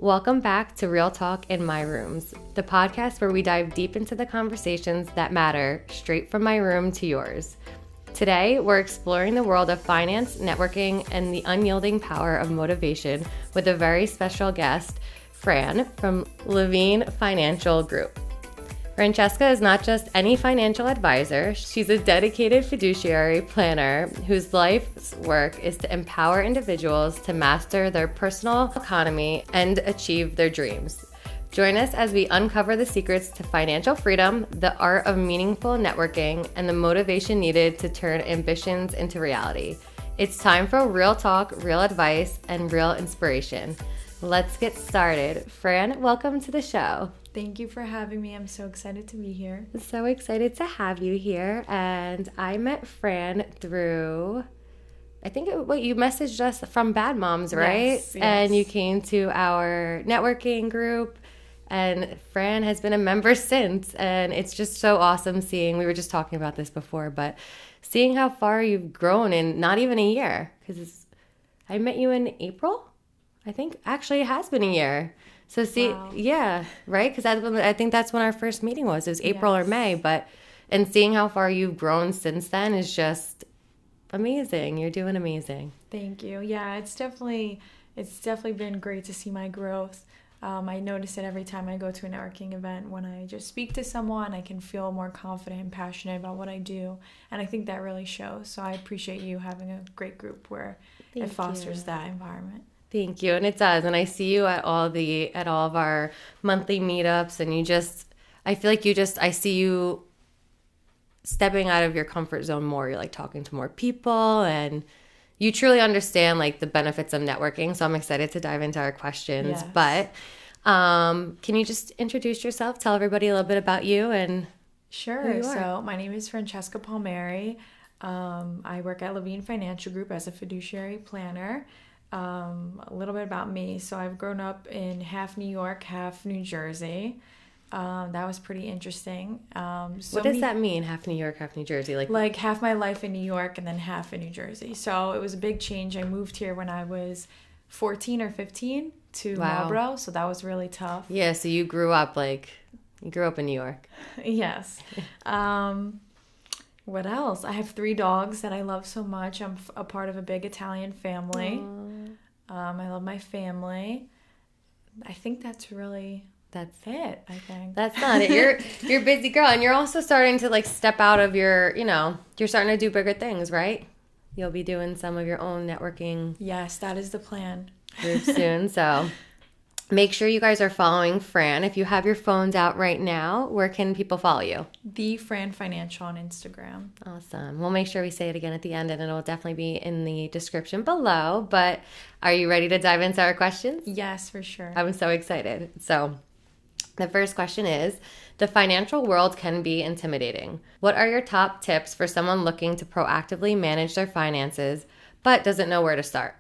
Welcome back to Real Talk in My Rooms, the podcast where we dive deep into the conversations that matter, straight from my room to yours. Today, we're exploring the world of finance, networking, and the unyielding power of motivation with a very special guest, Fran from Levine Financial Group. Francesca is not just any financial advisor, she's a dedicated fiduciary planner whose life's work is to empower individuals to master their personal economy and achieve their dreams. Join us as we uncover the secrets to financial freedom, the art of meaningful networking, and the motivation needed to turn ambitions into reality. It's time for real talk, real advice, and real inspiration. Let's get started. Fran, welcome to the show. Thank you for having me. I'm so excited to be here. So excited to have you here. And I met Fran through, you messaged us from Bad Moms, right? Yes. And you came to our networking group. And Fran has been a member since. And it's just so awesome seeing, we were just talking about this before, but seeing how far you've grown in not even a year. Because I met you in April. I think actually it has been a year. So Wow. Yeah, right? Because I think that's when our first meeting was. It was April or May, and seeing how far you've grown since then is just amazing. You're doing amazing. Thank you. Yeah, it's definitely been great to see my growth. I notice it every time I go to a networking event. When I just speak to someone, I can feel more confident and passionate about what I do, and I think that really shows. So I appreciate you having a great group where it fosters that environment. Thank you. And it does. And I see you at all of our monthly meetups, and I see you stepping out of your comfort zone more. You're like talking to more people, and you truly understand like the benefits of networking. So I'm excited to dive into our questions. Yes. But can you just introduce yourself? Tell everybody a little bit about you and Sure. who you are. So my name is Francesca Palmieri. I work at Levine Financial Group as a fiduciary planner. A little bit about me. So I've grown up in half New York, half New Jersey. That was pretty interesting. What does that mean? Half New York, half New Jersey? Like half my life in New York and then half in New Jersey. So it was a big change. I moved here when I was 14 or 15 to Marlboro. So that was really tough. Yeah. So you grew up in New York. Yes. What else? I have 3 dogs that I love so much. I'm a part of a big Italian family. I love my family. I think that's it, I think. That's not it. You're a busy girl, and you're also starting to like step out of your, you're starting to do bigger things, right? You'll be doing some of your own networking. Yes, that is the plan. Group soon. So make sure you guys are following Fran. If you have your phones out right now, where can people follow you? The Fran Financial on Instagram. Awesome. We'll make sure we say it again at the end, and it'll definitely be in the description below. But are you ready to dive into our questions? Yes, for sure. I'm so excited. So the first question is, the financial world can be intimidating. What are your top tips for someone looking to proactively manage their finances but doesn't know where to start?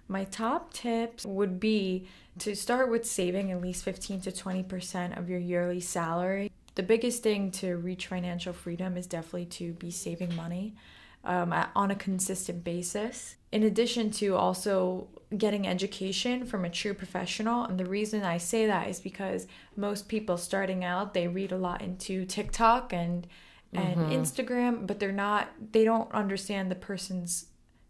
My top tips would be to start with saving at least 15 to 20% of your yearly salary. The biggest thing to reach financial freedom is definitely to be saving money on a consistent basis. In addition to also getting education from a true professional. And the reason I say that is because most people starting out, they read a lot into TikTok and Instagram, but they don't understand the person's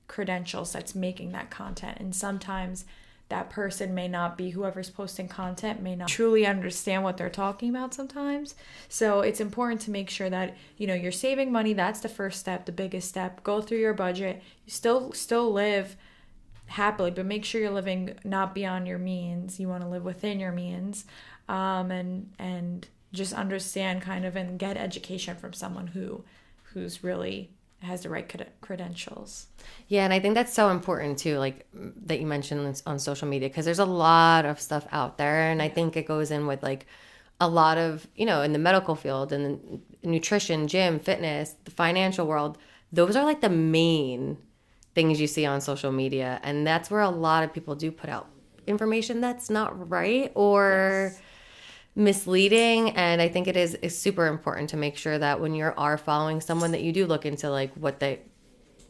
credentials that's making that content. And sometimes that person may not be, whoever's posting content may not truly understand what they're talking about sometimes. So it's important to make sure that, you're saving money. That's the first step, the biggest step. Go through your budget. You still live happily, but make sure you're living not beyond your means. You want to live within your means, and just understand kind of and get education from someone who's really has the right credentials. Yeah, and I think that's so important too, like that you mentioned on social media, because there's a lot of stuff out there, and I think it goes in with like a lot of, in the medical field and the nutrition, gym, fitness, the financial world. Those are like the main things you see on social media, and that's where a lot of people do put out information that's not right or misleading. And I think it is super important to make sure that when you are following someone that you do look into like what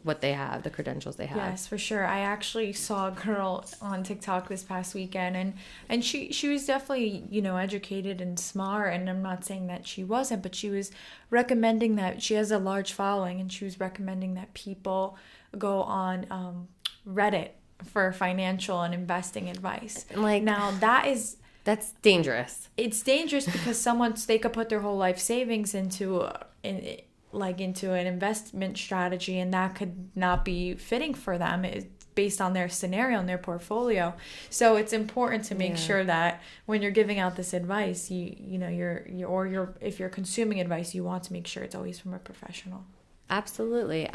what they have, the credentials they have. Yes, for sure. I actually saw a girl on TikTok this past weekend, and she was definitely, educated and smart, and I'm not saying that she wasn't, but she was recommending that she has a large following, and she was recommending that people go on Reddit for financial and investing advice. Like, now that's dangerous. It's dangerous because they could put their whole life savings into an investment strategy, and that could not be fitting for them based on their scenario and their portfolio. So it's important to make sure that when you're giving out this advice, if you're consuming advice, you want to make sure it's always from a professional. Absolutely.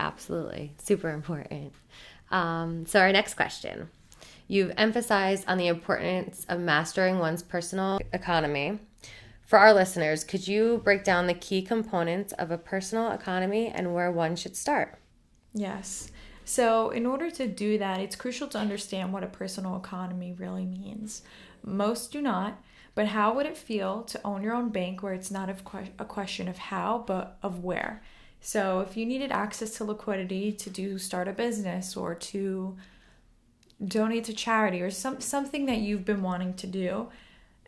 Super important. So our next question. You've emphasized on the importance of mastering one's personal economy. For our listeners, could you break down the key components of a personal economy and where one should start? Yes. So in order to do that, it's crucial to understand what a personal economy really means. Most do not, but how would it feel to own your own bank where it's not a question of how, but of where? So if you needed access to liquidity to start a business or to donate to charity or something that you've been wanting to do,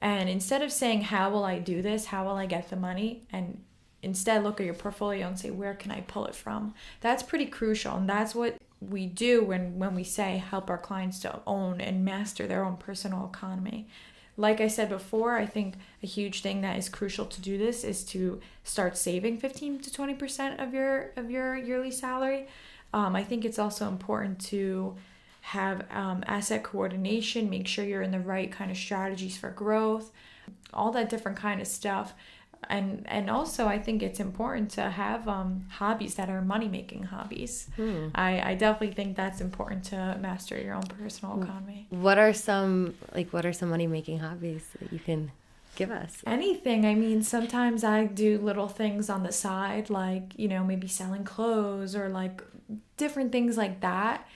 and instead of saying, how will I do this? How will I get the money? And instead look at your portfolio and say, where can I pull it from? That's pretty crucial. And that's what we do when we say help our clients to own and master their own personal economy. Like I said before, I think a huge thing that is crucial to do this is to start saving 15 to 20% of your yearly salary. I think it's also important to have asset coordination, make sure you're in the right kind of strategies for growth, all that different kind of stuff. And also I think it's important to have hobbies that are money-making hobbies. I definitely think that's important to master your own personal economy. What are some money-making hobbies that you can give us? Anything. I mean, sometimes I do little things on the side, like, maybe selling clothes or like different things like that.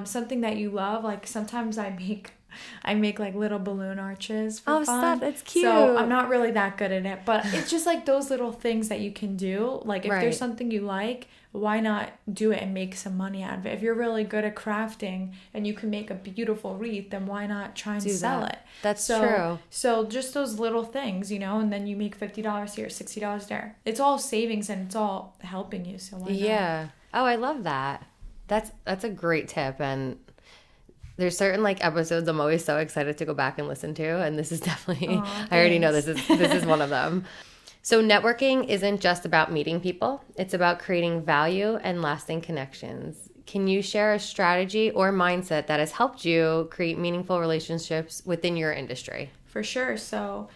Something that you love, like sometimes I make like little balloon arches for fun. Stop, that's cute. So I'm not really that good at it, but it's just like those little things that you can do. Like if there's something you like, why not do it and make some money out of it? If you're really good at crafting and you can make a beautiful wreath, then why not try and sell it? That's true. So just those little things, and then you make $50 here, $60 there. It's all savings and it's all helping you. So why not? Yeah. Oh, I love that. That's a great tip. And there's certain episodes I'm always so excited to go back and listen to, and this is definitely I already know this is one of them. So networking isn't just about meeting people, it's about creating value and lasting connections. Can you share a strategy or mindset that has helped you create meaningful relationships within your industry? For sure. So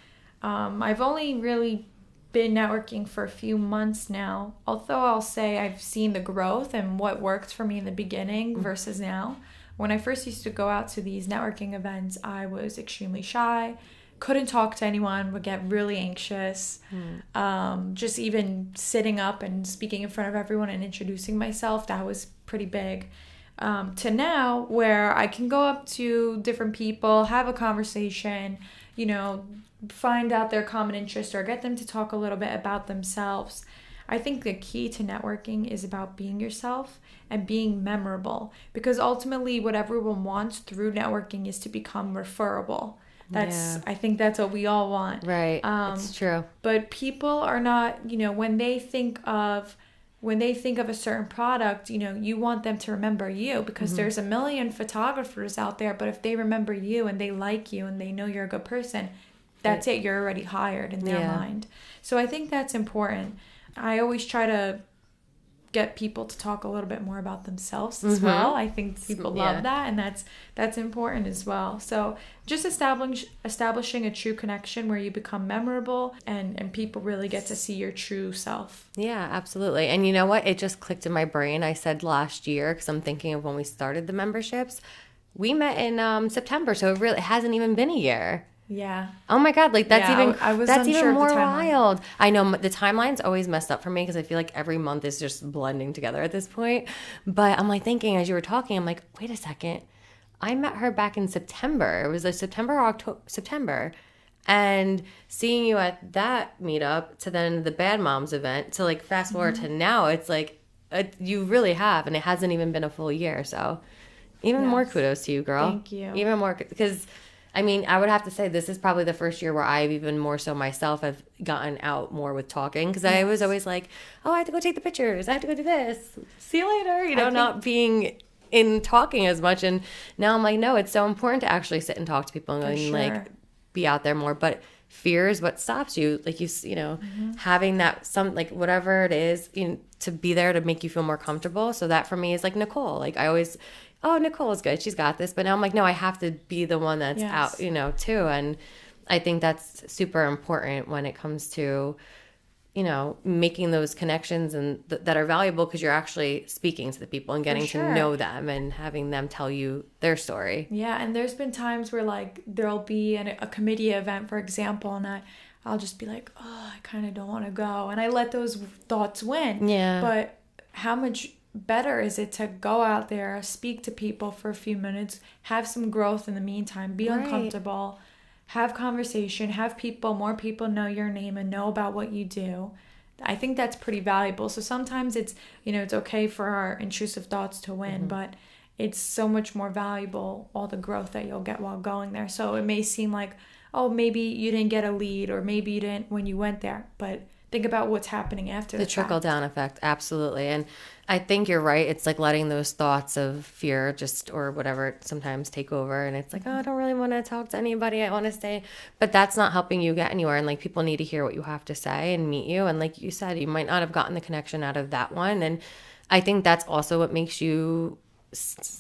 I've only really been networking for a few months now, although I'll say I've seen the growth and what worked for me in the beginning versus now. When I first used to go out to these networking events, I was extremely shy, couldn't talk to anyone, would get really anxious. Just even sitting up and speaking in front of everyone and introducing myself, that was pretty big. To now, where I can go up to different people, have a conversation, find out their common interest or get them to talk a little bit about themselves. I think the key to networking is about being yourself and being memorable, because ultimately what everyone wants through networking is to become referable. I think that's what we all want. Right. It's true. But people are not, when they think of a certain product, you want them to remember you, because there's a million photographers out there, but if they remember you and they like you and they know you're a good person, that's it. You're already hired in their mind. So I think that's important. I always try to get people to talk a little bit more about themselves as well. I think people love that, and that's important as well. So just establishing a true connection where you become memorable and people really get to see your true self. Yeah, absolutely. And you know what? It just clicked in my brain. I said last year, because I'm thinking of when we started the memberships. We met in September, so it hasn't even been a year. Yeah. Oh my God, that's that's even more wild. I know the timeline's always messed up for me because I feel like every month is just blending together at this point. But I'm thinking as you were talking, I'm like, wait a second. I met her back in September. It was September or September. And seeing you at that meetup to then the Bad Moms event to fast forward to now, it's like you really have, and it hasn't even been a full year. So even more kudos to you, girl. Thank you. Even more, because I mean, I would have to say this is probably the first year where I've even more so myself have gotten out more with talking, because I was always like, oh, I have to go take the pictures, I have to go do this, see you later, you know, not being in talking as much. And now I'm like, no, it's so important to actually sit and talk to people and like be out there more. But fear is what stops you, like you know, having that like whatever it is, you know, to be there to make you feel more comfortable. So that for me is like Nicole. Like I always, oh, Nicole's good, she's got this. But now I'm like, no, I have to be the one that's out, you know, too. And I think that's super important when it comes to, you know, making those connections and that are valuable, because you're actually speaking to the people and getting to know them and having them tell you their story. Yeah, and there's been times where like there'll be a committee event, for example, and I'll just be like, oh, I kind of don't want to go, and I let those thoughts win. Yeah. But how much better is it to go out there, speak to people for a few minutes, have some growth in the meantime, be uncomfortable, have conversation, have more people know your name and know about what you do. I think that's pretty valuable. So sometimes it's, you know, it's okay for our intrusive thoughts to win, but it's so much more valuable, all the growth that you'll get while going there. So it may seem like, oh, maybe you didn't get a lead, or maybe you didn't when you went there, but think about what's happening after the trickle down effect. Absolutely. And I think you're right. It's like letting those thoughts of fear or whatever sometimes take over. And it's like, oh, I don't really want to talk to anybody. I want to stay. But that's not helping you get anywhere. And like people need to hear what you have to say and meet you. And like you said, you might not have gotten the connection out of that one. And I think that's also what makes you,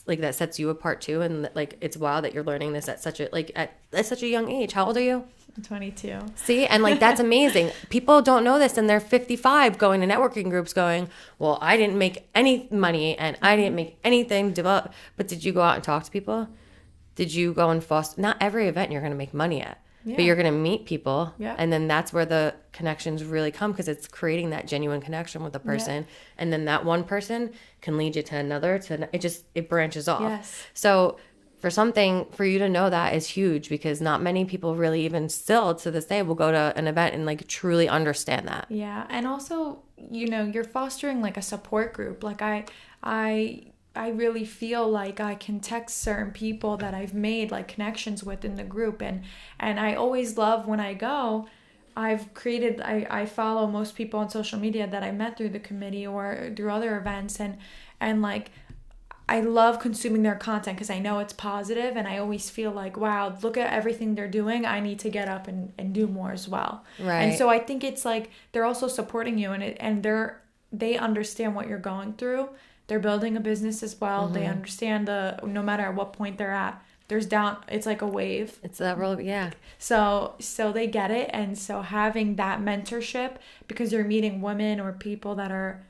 like, that sets you apart too. And like, it's wild that you're learning this at such a young age. How old are you? I'm 22. See? And like, that's amazing. People don't know this, and they're 55 going to networking groups going, well, I didn't make any money and I didn't make anything develop. But did you go out and talk to people? Did you go and foster? Not every event you're going to make money at, but you're going to meet people. Yeah. And then that's where the connections really come, because it's creating that genuine connection with a person. Yeah. And then that one person can lead you to another, it branches off. Yes. So for you to know that is huge, because not many people really, even still to this day, will go to an event and like truly understand that. Yeah. And also, you know, you're fostering like a support group. Like I really feel like I can text certain people that I've made like connections with in the group. And I always love when I go, I follow most people on social media that I met through the committee or through other events. And like, I love consuming their content because I know it's positive, and I always feel like, wow, look at everything they're doing. I need to get up and do more as well. Right. And so I think it's like they're also supporting you, and they understand what you're going through. They're building a business as well. Mm-hmm. They understand no matter at what point they're at, there's down. It's like a wave. It's that real, yeah. So they get it, and so having that mentorship, because you're meeting women or people that are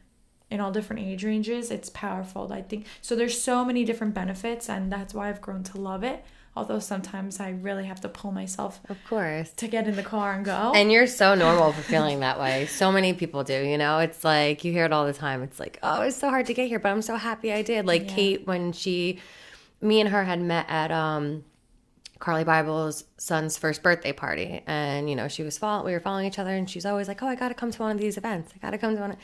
in all different age ranges, it's powerful, I think. So there's so many different benefits, and that's why I've grown to love it. Although sometimes I really have to pull myself, of course, to get in the car and go. And you're so normal for feeling that way. So many people do, you know. It's like you hear it all the time. It's like, oh, it's so hard to get here, but I'm so happy I did. Like Kate, when me and her had met at Carly Bible's son's first birthday party, and you know, we were following each other, and she's always like, oh, I got to come to one of these events. I got to come to one.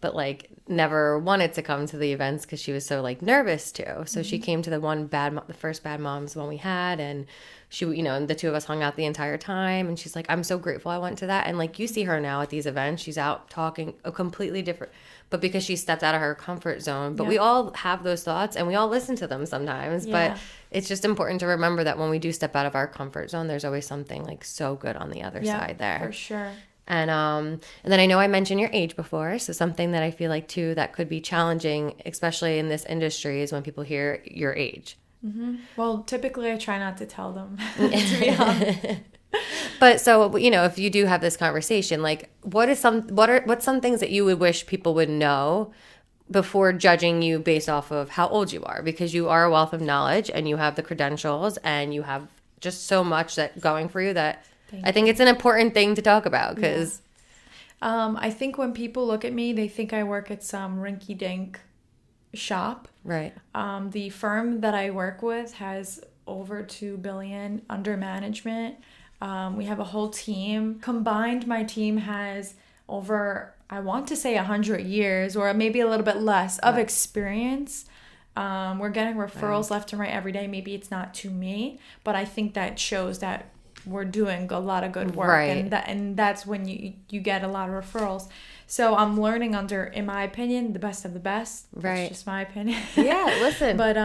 But like never wanted to come to the events because she was so like nervous too. So she came to the first Bad Moms one we had, and she, you know, and the two of us hung out the entire time. And she's like, I'm so grateful I went to that. And like you see her now at these events, she's out talking a completely different, but because she stepped out of her comfort zone. But we all have those thoughts, and we all listen to them sometimes. Yeah. But it's just important to remember that when we do step out of our comfort zone, there's always something like so good on the other side there. For sure. And then I know I mentioned your age before, so something that I feel like too that could be challenging, especially in this industry, is when people hear your age. Mm-hmm. Well, typically I try not to tell them, to be honest. But so, you know, if you do have this conversation, like what's some things that you would wish people would know before judging you based off of how old you are? Because you are a wealth of knowledge, and you have the credentials, and you have just so much that going for you that I think it's an important thing to talk about, because I think when people look at me, they think I work at some rinky-dink shop. Right. The firm that I work with has over $2 billion under management. We have a whole team. Combined, my team has over, I want to say 100 years or maybe a little bit less of experience. We're getting referrals left and right every day. Maybe it's not to me, but I think that shows that we're doing a lot of good work. Right. And that's when you get a lot of referrals. So I'm learning under, in my opinion, the best of the best. Right. That's just my opinion. Yeah, listen. But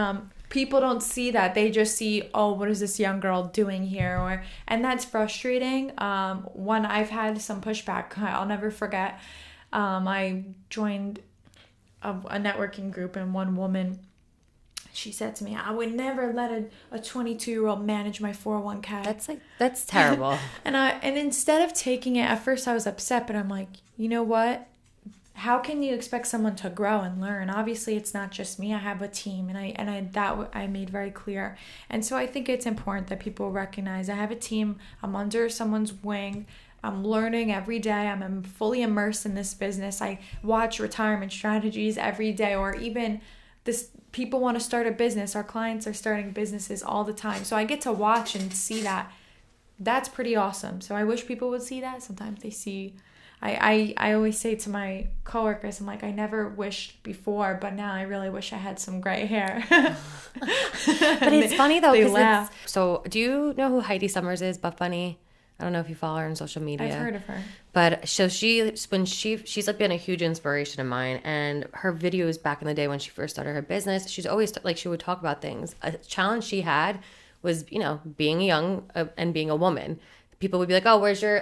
people don't see that. They just see, oh, what is this young girl doing here? And that's frustrating. When I've had some pushback, I'll never forget. I joined a networking group, and one woman, she said to me, I would never let a 22-year-old manage my 401k. That's terrible. and instead of taking it, at first I was upset, but I'm like, you know what? How can you expect someone to grow and learn? Obviously, it's not just me. I have a team, and I made very clear. And so I think it's important that people recognize I have a team. I'm under someone's wing. I'm learning every day. I'm fully immersed in this business. I watch retirement strategies every day, or even this. People want to start a business. Our clients are starting businesses all the time. So I get to watch and see that. That's pretty awesome. So I wish people would see that. Sometimes they see. I always say to my coworkers, I'm like, I never wished before, but now I really wish I had some gray hair. But it's funny though. They laugh. So do you know who Heidi Summers is, Buff Bunny? I don't know if you follow her on social media. I've heard of her. But so she's like been a huge inspiration of mine, and her videos back in the day when she first started her business, she's always like, she would talk about things. A challenge she had was, being young and being a woman. People would be like, oh, where's your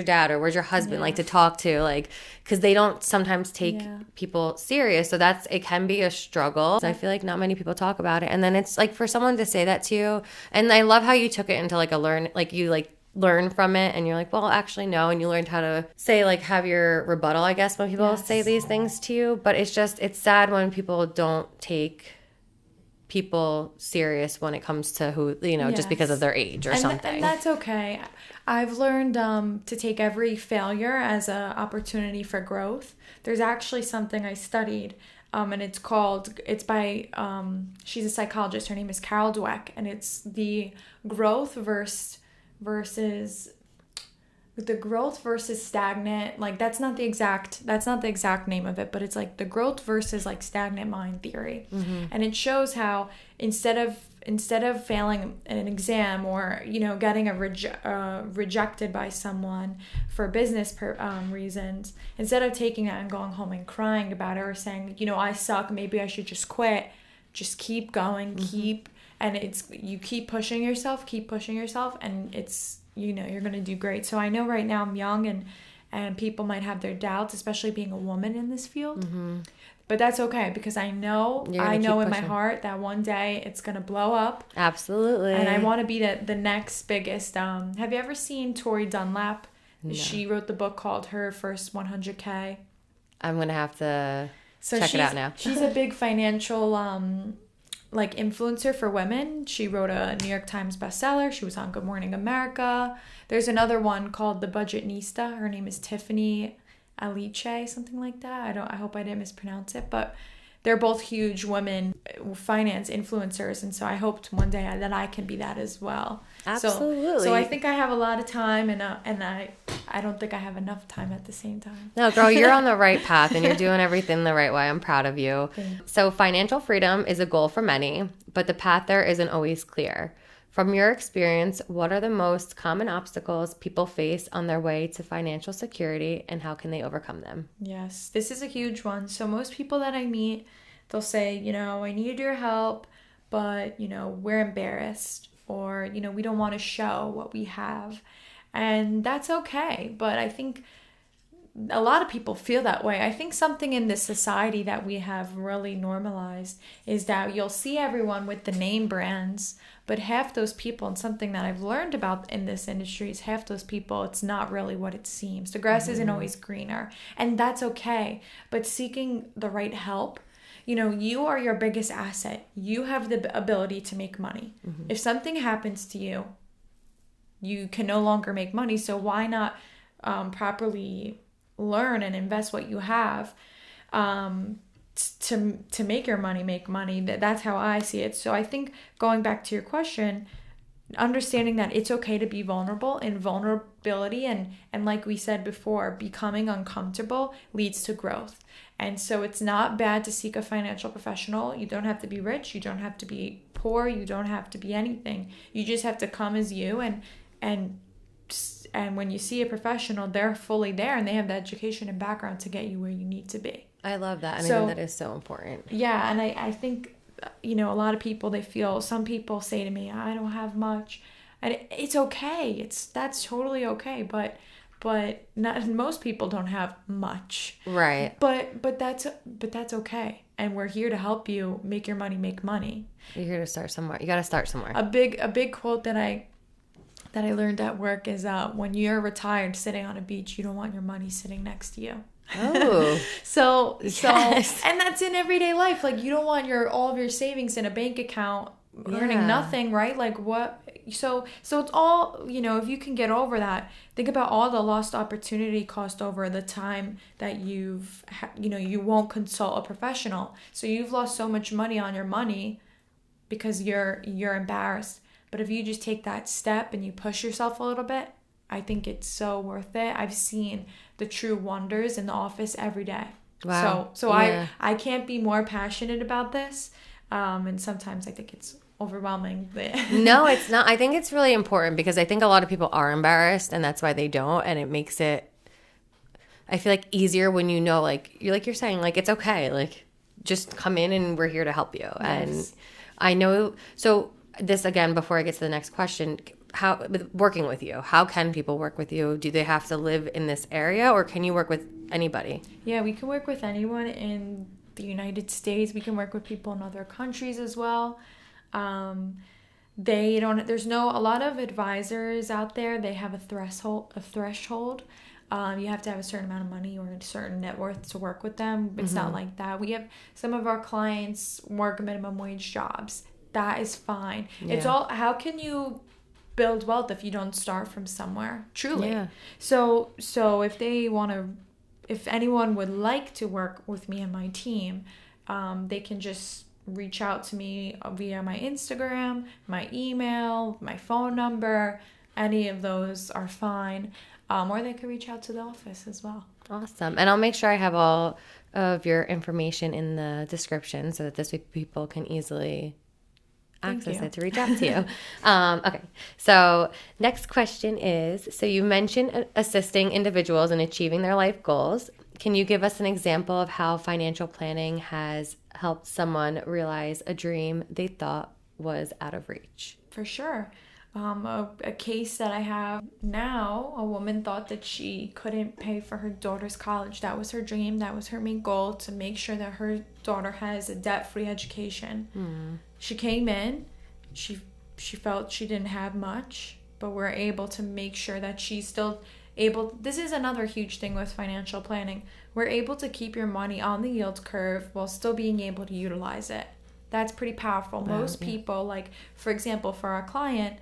dad, or where's your husband, like to talk to, like, because they don't sometimes take people serious. So it can be a struggle. So I feel like not many people talk about it. And then it's like for someone to say that to you, and I love how you took it into like learn from it, and you're like, well, actually no, and you learned how to say, like, have your rebuttal, I guess, when people say these things to you. But it's sad when people don't take people serious when it comes to who, just because of their age or something. And that's okay. I've learned to take every failure as an opportunity for growth. There's actually something I studied, and it's by, she's a psychologist. Her name is Carol Dweck, and it's the growth versus stagnant, like that's not the exact name of it, but it's like the growth versus like stagnant mind theory. And it shows how instead of failing an exam or getting rejected by someone for business reasons, instead of taking that and going home and crying about it or saying, I suck, maybe I should just quit, just keep going, you keep pushing yourself, and it's, you're going to do great. So I know right now I'm young and people might have their doubts, especially being a woman in this field. But that's okay, because I know in my heart that one day it's going to blow up. Absolutely. And I want to be the next biggest. Have you ever seen Tori Dunlap? No. She wrote the book called Her First 100K. I'm going to have to check it out now. She's a big financial influencer for women. She wrote a New York Times bestseller. She was on Good Morning America. There's another one called The Budgetnista. Her name is Tiffany Aliche, something like that. I hope I didn't mispronounce it, but they're both huge women finance influencers, and so I hoped one day that I can be that as well. Absolutely. So I think I have a lot of time, and I don't think I have enough time at the same time. No, girl, you're on the right path, and you're doing everything the right way. I'm proud of you. Thanks. So financial freedom is a goal for many, but the path there isn't always clear. From your experience, what are the most common obstacles people face on their way to financial security, and how can they overcome them? Yes, this is a huge one. So most people that I meet, they'll say, I need your help, but, we're embarrassed, or, we don't want to show what we have. And that's okay. But I think a lot of people feel that way. I think something in this society that we have really normalized is that you'll see everyone with the name brands, but half those people, and something that I've learned about in this industry is half those people, it's not really what it seems. The grass isn't always greener, and that's okay. But seeking the right help, you are your biggest asset. You have the ability to make money. If something happens to you, you can no longer make money. So why not properly learn and invest what you have to make your money make money? That's how I see it. So I think going back to your question, understanding that it's okay to be vulnerable, and vulnerability and like we said before, becoming uncomfortable leads to growth. And so it's not bad to seek a financial professional. You don't have to be rich, you don't have to be poor, you don't have to be anything. You just have to come as you, and when you see a professional, they're fully there and they have the education and background to get you where you need to be. I love that. And I think that is so important. Yeah, and I think, a lot of people, some people say to me, I don't have much. And it's okay. That's totally okay. But not most people don't have much. Right. But that's okay. And we're here to help you make your money make money. You're here to start somewhere. You got to start somewhere. A big quote that I learned at work is when you're retired sitting on a beach, you don't want your money sitting next to you. Oh. so yes. And that's in everyday life. Like, you don't want all of your savings in a bank account earning nothing, right? Like, what? So it's all, if you can get over that, think about all the lost opportunity cost over the time that you won't consult a professional. So you've lost so much money on your money because you're embarrassed. But if you just take that step and you push yourself a little bit, I think it's so worth it. I've seen the true wonders in the office every day. Wow. So yeah. I can't be more passionate about this. And sometimes I think it's overwhelming. No, it's not. I think it's really important because I think a lot of people are embarrassed and that's why they don't. And it makes it, I feel like, easier when you're saying, like, it's okay. Like, just come in and we're here to help you. Yes. And I know, so this again, before I get to the next question, how, working with you, how can people work with you? Do they have to live in this area or can you work with anybody? Yeah, we can work with anyone in the United States. We can work with people in other countries as well. There's a lot of advisors out there. They have a threshold. You have to have a certain amount of money or a certain net worth to work with them. It's not like that. We have some of our clients work minimum wage jobs. That is fine. Yeah. It's all, how can you build wealth if you don't start from somewhere? Truly. Yeah. So if anyone would like to work with me and my team, they can just reach out to me via my Instagram, my email, my phone number. Any of those are fine. Or they can reach out to the office as well. Awesome. And I'll make sure I have all of your information in the description so that this way people can easily access it to reach out to you. Okay. So next question is, so you mentioned assisting individuals in achieving their life goals. Can you give us an example of how financial planning has helped someone realize a dream they thought was out of reach? For sure. A case that I have now, a woman thought that she couldn't pay for her daughter's college. That was her dream. That was her main goal, to make sure that her daughter has a debt-free education. She came in, she felt she didn't have much, but we're able to make sure that she's still able. This is another huge thing with financial planning. We're able to keep your money on the yield curve while still being able to utilize it. That's pretty powerful. Most people, like, for example, for our client,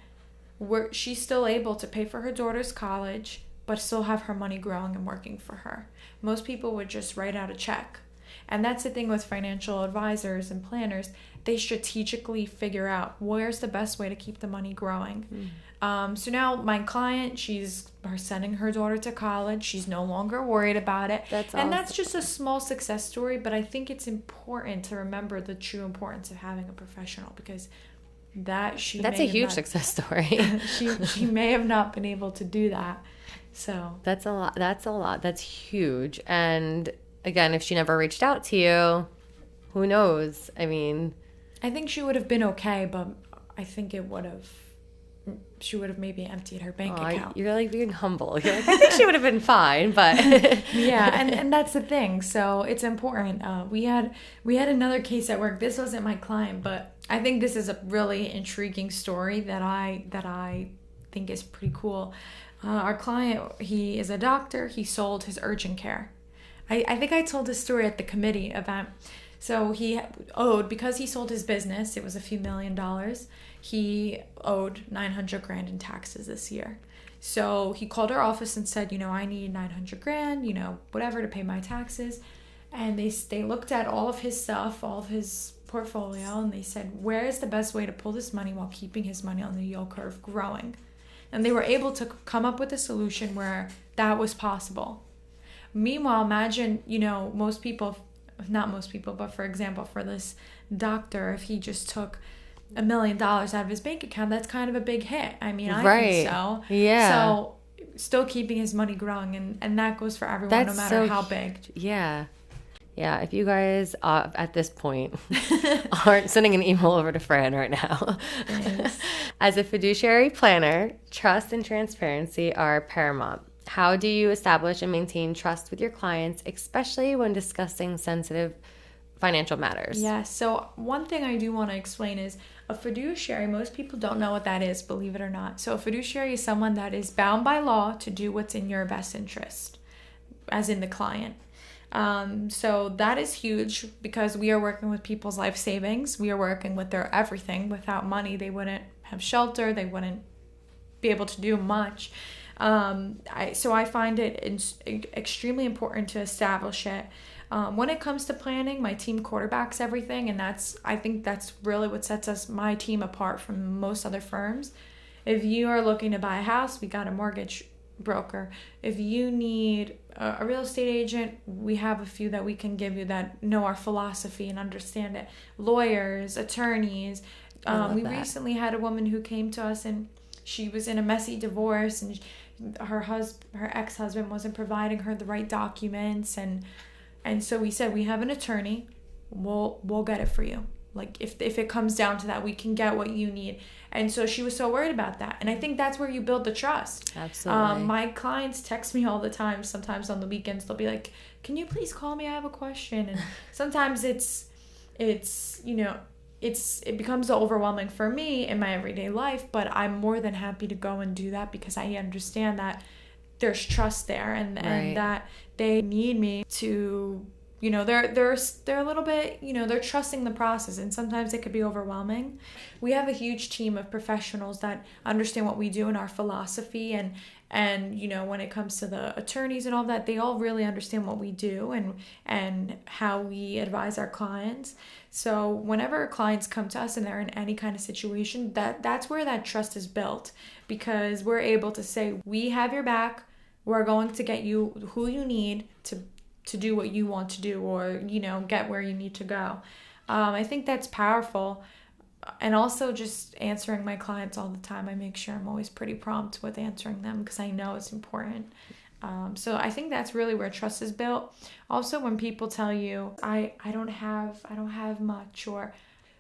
she's still able to pay for her daughter's college, but still have her money growing and working for her. Most people would just write out a check. And that's the thing with financial advisors and planners. They strategically figure out where's the best way to keep the money growing. So now my client, she's sending her daughter to college. She's no longer worried about it. That's awesome. And that's just a small success story, but I think it's important to remember the true importance of having a professional, because that's a huge success story. she may have not been able to do that. So that's a lot. That's huge. And again, if she never reached out to you, who knows? I mean, I think she would have been okay, but I think she would have maybe emptied her bank account. You're like being humble. You're like, I think she would have been fine, but yeah, and that's the thing. So it's important. We had another case at work. This wasn't my client, but I think this is a really intriguing story that I think is pretty cool. Our client, he is a doctor. He sold his urgent care. I think I told this story at the committee event. So he owed, because he sold his business, it was a few $1 million. He owed $900,000 in taxes this year. So he called our office and said, I need $900,000, whatever, to pay my taxes. And they looked at all of his stuff, all of his portfolio and they said, where is the best way to pull this money while keeping his money on the yield curve growing? And they were able to come up with a solution where that was possible. Meanwhile, imagine, most people, not most people, but for example, for this doctor, if he just took $1 million out of his bank account, that's kind of a big hit. I mean, I think so. Yeah. So still keeping his money growing, and that goes for everyone, no matter how big. Yeah. Yeah, if you guys at this point aren't sending an email over to Fran right now. Thanks. As a fiduciary planner, trust and transparency are paramount. How do you establish and maintain trust with your clients, especially when discussing sensitive financial matters? Yeah, so one thing I do want to explain is a fiduciary, most people don't know what that is, believe it or not. So a fiduciary is someone that is bound by law to do what's in your best interest, as in the client. So that is huge because we are working with people's life savings. We are working with their everything. Without money, they wouldn't have shelter. They wouldn't be able to do much. So I find it extremely important to establish it. When it comes to planning, my team quarterbacks everything, and I think that's really what sets my team apart from most other firms. If you are looking to buy a house, we got a mortgage broker. If you need a real estate agent, we have a few that we can give you that know our philosophy and understand it. Lawyers, attorneys. We recently had a woman who came to us and she was in a messy divorce, and her ex-husband wasn't providing her the right documents, and so we said, we have an attorney, we'll get it for you. Like if it comes down to that, we can get what you need. And so she was so worried about that. And I think that's where you build the trust. Absolutely. My clients text me all the time. Sometimes on the weekends, they'll be like, can you please call me? I have a question. And sometimes it becomes overwhelming for me in my everyday life, but I'm more than happy to go and do that because I understand that there's trust there and that they need me to, they're a little bit, they're trusting the process, and sometimes it could be overwhelming. We have a huge team of professionals that understand what we do and our philosophy, and when it comes to the attorneys and all that, they all really understand what we do and how we advise our clients. So whenever clients come to us and they're in any kind of situation, that's where that trust is built, because we're able to say, we have your back, we're going to get you who you need to do what you want to do, or get where you need to go. I think that's powerful. And also just answering my clients all the time. I make sure I'm always pretty prompt with answering them because I know it's important. So I think that's really where trust is built. Also, when people tell you, I don't have much, or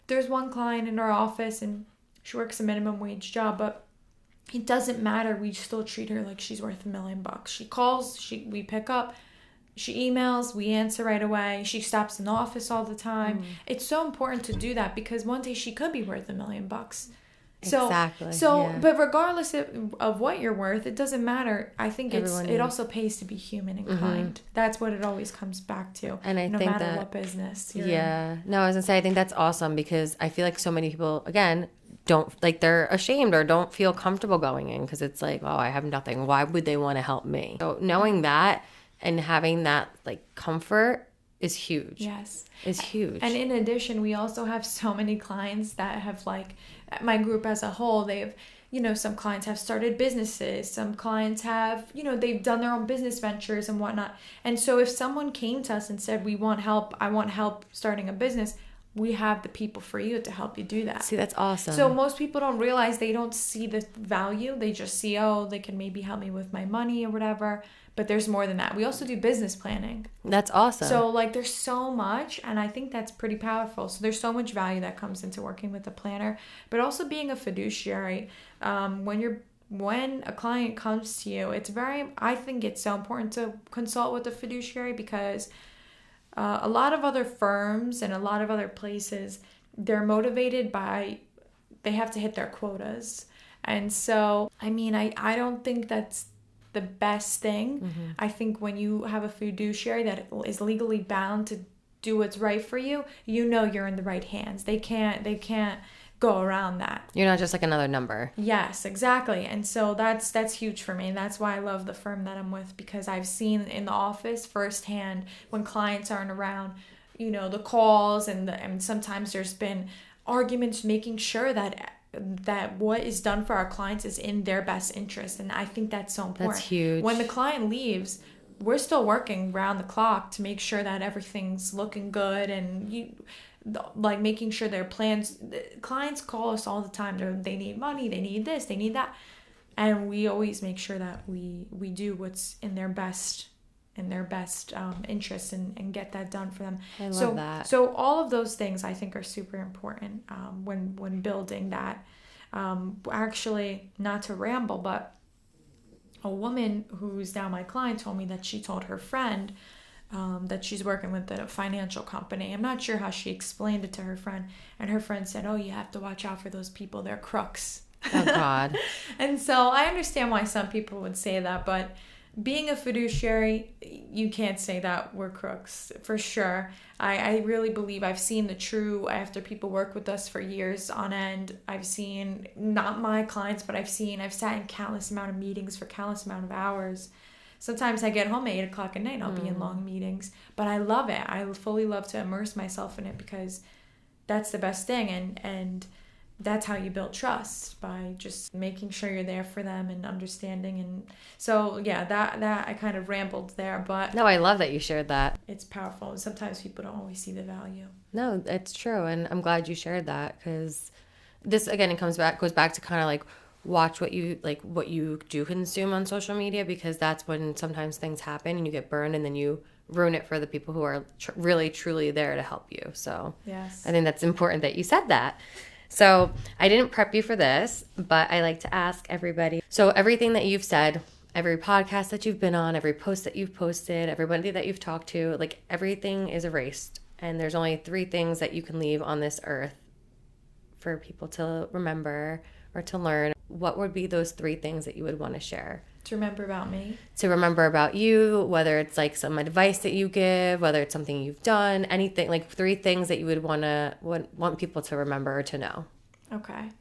there's one client in our office and she works a minimum wage job, but it doesn't matter. We still treat her like she's worth $1 million. She calls, we pick up, she emails, we answer right away. She stops in the office all the time. It's so important to do that because one day she could be worth $1 million. Exactly. But regardless of what you're worth, it doesn't matter. I think it also pays to be human and kind. That's what it always comes back to. And I no think matter that, what business you're in. No, I was gonna say, I think that's awesome because I feel like so many people, again, they're ashamed or don't feel comfortable going in because it's like, oh, I have nothing. Why would they want to help me? So knowing that and having that comfort is huge. Yes. Is huge. And in addition, we also have so many clients that have my group as a whole, they've, some clients have started businesses. Some clients have, they've done their own business ventures and whatnot. And so if someone came to us and said, I want help starting a business, we have the people for you to help you do that. See, that's awesome. So most people don't realize, they don't see the value. They just see, they can maybe help me with my money or whatever. But there's more than that. We also do business planning. That's awesome. So there's so much, and I think that's pretty powerful. So there's so much value that comes into working with a planner, but also being a fiduciary. When a client comes to you, I think it's so important to consult with a fiduciary because a lot of other firms and a lot of other places, they're motivated by, they have to hit their quotas. And so, I don't think that's the best thing. I think when you have a fiduciary that is legally bound to do what's right for you, you're in the right hands. They can't go around that. You're not just another number. Yes, exactly. And so that's huge for me. And that's why I love the firm that I'm with, because I've seen in the office firsthand when clients aren't around, the calls and sometimes there's been arguments, making sure that what is done for our clients is in their best interest. And I think that's so important. That's huge. When the client leaves, we're still working round the clock to make sure that everything's looking good, and making sure their plans. Clients call us all the time. They need money, they need this, they need that, and we always make sure that we do what's in their best interests and get that done for them. I love that. So all of those things I think are super important when building that. Actually, not to ramble, but a woman who's now my client told me that she told her friend that she's working with a financial company. I'm not sure how she explained it to her friend, and her friend said, "Oh, you have to watch out for those people. They're crooks." Oh God. And so I understand why some people would say that, but being a fiduciary, you can't say that we're crooks, for sure. I really believe I've seen the true, after people work with us for years on end, I've seen, not my clients, but I've sat in countless amount of meetings for countless amount of hours. Sometimes I get home at 8 o'clock at night and I'll be in long meetings, but I love it. I fully love to immerse myself in it because that's the best thing. And that's how you build trust, by just making sure you're there for them and understanding. And so, yeah, that I kind of rambled there, but no, I love that you shared that. It's powerful. And sometimes people don't always see the value. No, it's true. And I'm glad you shared that, because this, again, it goes back to kind of like, watch what you do consume on social media, because that's when sometimes things happen and you get burned and then you ruin it for the people who are really, truly there to help you. So yes, I think that's important that you said that. So I didn't prep you for this, but I like to ask everybody. So everything that you've said, every podcast that you've been on, every post that you've posted, everybody that you've talked to, like, everything is erased. And there's only 3 things that you can leave on this earth for people to remember or to learn. What would be those 3 things that you would want to share? To remember about me? To remember about you, whether it's like some advice that you give, whether it's something you've done, anything, like 3 things that you would want people to remember or to know. Okay.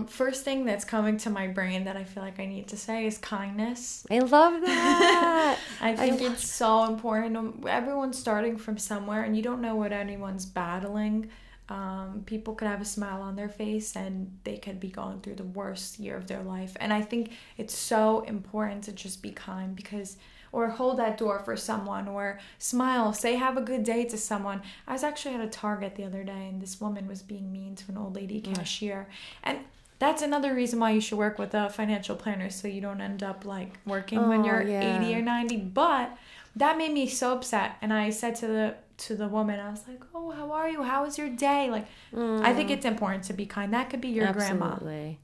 First thing that's coming to my brain that I feel like I need to say is kindness. I love that. I think it's so important. Everyone's starting from somewhere and you don't know what anyone's battling. People could have a smile on their face and they could be going through the worst year of their life. And I think it's so important to just be kind, or hold that door for someone, or smile, say have a good day to someone. I was actually at a Target the other day and this woman was being mean to an old lady cashier. And that's another reason why you should work with a financial planner, so you don't end up like working when you're 80 or 90. But that made me so upset. And I said to the woman, I was like, "Oh, how are you? How was your day?" Like, I think it's important to be kind. That could be your grandma.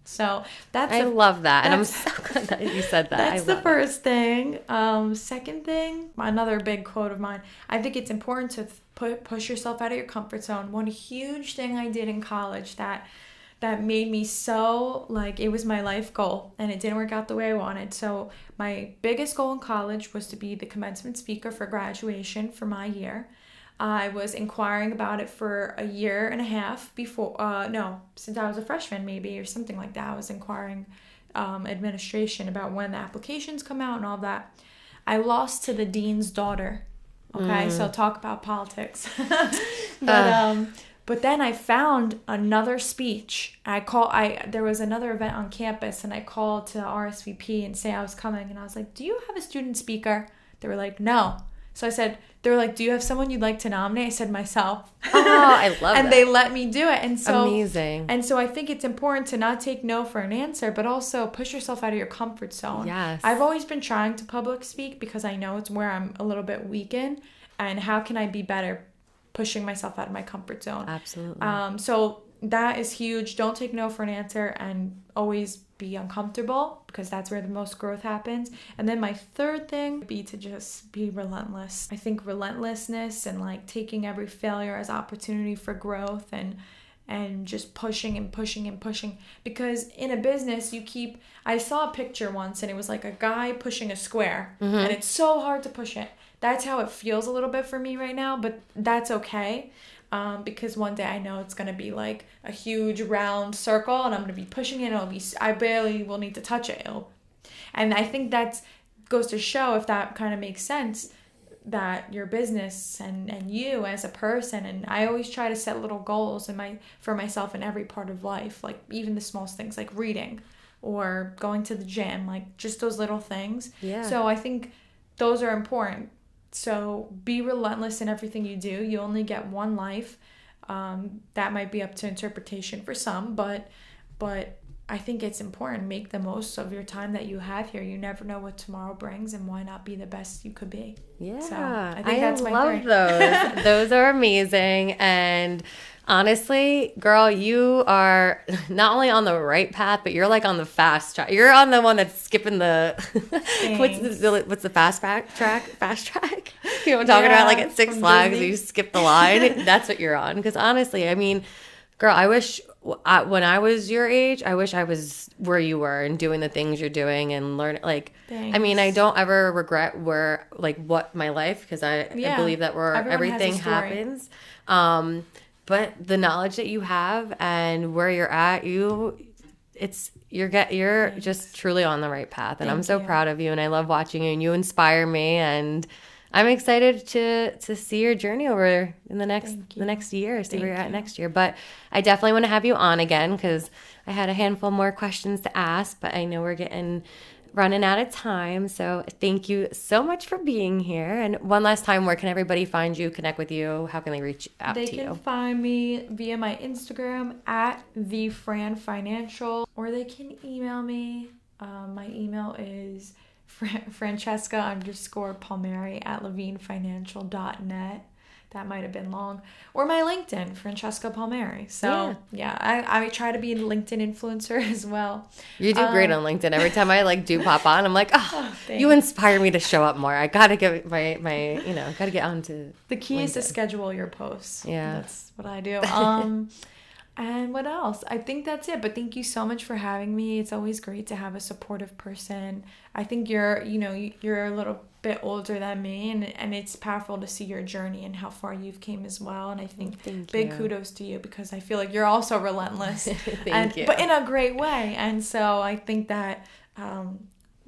So I love that. And I'm so glad that you said that. That's the first thing. Second thing, another big quote of mine, I think it's important to push yourself out of your comfort zone. One huge thing I did in college that made me so, like, it was my life goal and it didn't work out the way I wanted. So my biggest goal in college was to be the commencement speaker for graduation for my year. I was inquiring about it for a year and a half before, since I was a freshman maybe or something like that. I was inquiring administration about when the applications come out and all that. I lost to the dean's daughter. Okay, so talk about politics. But then I found another speech. There was another event on campus and I called to RSVP and say I was coming, and I was like, "Do you have a student speaker?" They were like, "No." So they were like, "Do you have someone you'd like to nominate?" I said, "Myself." Oh, I love that. And they let me do it. And so amazing. And so I think it's important to not take no for an answer, but also push yourself out of your comfort zone. Yes. I've always been trying to public speak because I know it's where I'm a little bit weak in, and how can I be better pushing myself out of my comfort zone? Absolutely. So that is huge. Don't take no for an answer, and always be uncomfortable, because that's where the most growth happens. And then my third thing would be to just be relentless. I think relentlessness and like taking every failure as opportunity for growth, and just pushing and pushing and pushing. Because in a business, I saw a picture once and it was like a guy pushing a square, and it's so hard to push it. That's how it feels a little bit for me right now, but that's okay. Because one day I know it's going to be like a huge round circle and I'm going to be pushing it, and I barely will need to touch it. And I think that goes to show, if that kind of makes sense, that your business and you as a person, and I always try to set little goals for myself in every part of life, like even the smallest things like reading or going to the gym, like just those little things. Yeah. So I think those are important. So be relentless in everything you do. You only get one life. That might be up to interpretation for some, but I think it's important. Make the most of your time that you have here. You never know what tomorrow brings, and why not be the best you could be? Yeah, so I think that's my love those. Those are amazing. And honestly, girl, you are not only on the right path, but you're like on the fast track. You're on the one that's skipping the what's the fast track? You know what I'm talking about? Like at Six Flags, you skip the line. That's what you're on. Because honestly, I mean, girl, I wish when I was your age, I wish I was where you were and doing the things you're doing and learning. Like, Thanks. I mean, I don't ever regret what my life, because I believe that everything happens. But the knowledge that you have and where you're at, you're just truly on the right path. And I'm so proud of you, and I love watching you, and you inspire me, and I'm excited to see your journey over in the next year, see where you're at next year. But I definitely want to have you on again, because I had a handful more questions to ask, but I know we're running out of time. So thank you so much for being here. And one last time, where can everybody find you, connect with you? How can they reach out to you? They can find me via my Instagram at @thefranfinancial, or they can email me. My email is Francesca_Palmieri @levinefinancial.net. That might have been long. Or my LinkedIn, Francesca Palmieri. So I try to be a LinkedIn influencer as well. You do great on LinkedIn. Every time I do pop on, I'm like, you inspire me to show up more. I gotta get gotta get onto the key LinkedIn. Is to schedule your posts. Yeah. That's what I do. And what else? I think that's it. But thank you so much for having me. It's always great to have a supportive person. I think you're a little bit older than me, and it's powerful to see your journey and how far you've came as well. And I think big kudos to you, because I feel like you're also relentless. Thank you. But in a great way. And so I think that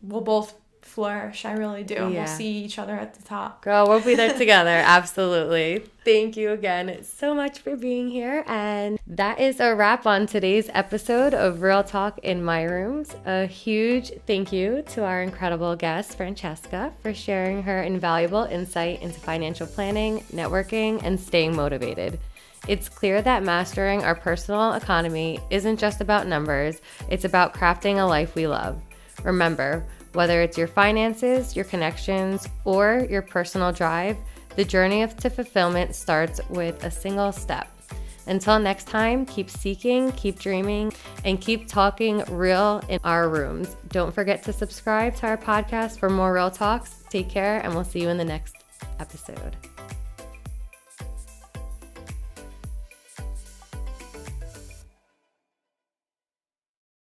we'll both flourish. I really do. And we'll see each other at the top. Girl, we'll be there together. Absolutely. Thank you again so much for being here. And that is a wrap on today's episode of Real Talk in My Rooms. A huge thank you to our incredible guest, Francesca, for sharing her invaluable insight into financial planning, networking, and staying motivated. It's clear that mastering our personal economy isn't just about numbers. It's about crafting a life we love. Remember, whether it's your finances, your connections, or your personal drive, the journey to fulfillment starts with a single step. Until next time, keep seeking, keep dreaming, and keep talking real in our rooms. Don't forget to subscribe to our podcast for more real talks. Take care, and we'll see you in the next episode.